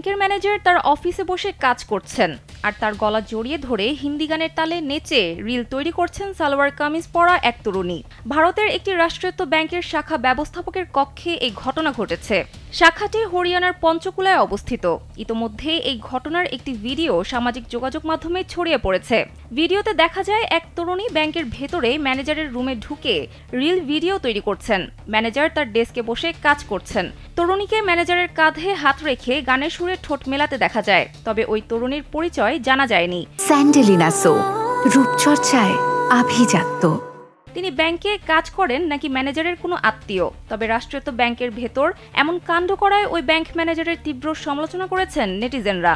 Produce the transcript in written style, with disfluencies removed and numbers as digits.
ব্যাংকের ম্যানেজার তার অফিসে বসে কাজ করছেন আর তার গলা জড়িয়ে ধরে হিন্দি গানের তালে নেচে রিল তৈরি করছেন সালোয়ার কামিজ পরা এক তরুণী। ভারতের একটি রাষ্ট্রায়ত্ত ব্যাংকের শাখা ব্যবস্থাপকের কক্ষে এই ঘটনা ঘটেছে। শাখাটি হরিয়ানার পঞ্চকুলায় অবস্থিত। ইতোমধ্যে এই ঘটনার একটি ভিডিও সামাজিক যোগাযোগ মাধ্যমে ছড়িয়ে পড়েছে। ভিডিওতে দেখা যায় এক তরুণী ব্যাংকের ভেতরে ম্যানেজারের রুমে ঢুকে রিল ভিডিও তৈরি করছেন। ম্যানেজার তার ডেস্কে বসে কাজ করছেন। তরুণীকে ম্যানেজারের কাঁধে হাত রেখে গানের সুরে ঠোঁট মেলাতে দেখা যায়, তবে ওই তরুণীর পরিচয় জানা যায়নি। স্যান্ডেলিনা সো, রূপচর্চায় আভিজাত্য। তিনি ব্যাংকে কাজ করেন নাকি ম্যানেজারের কোনো আত্মীয়? তবে রাষ্ট্রায়ত্ত ব্যাংকের ভেতর এমন কাণ্ড করায় ওই ব্যাংক ম্যানেজারের তীব্র সমালোচনা করেছেন নেটিজেনরা।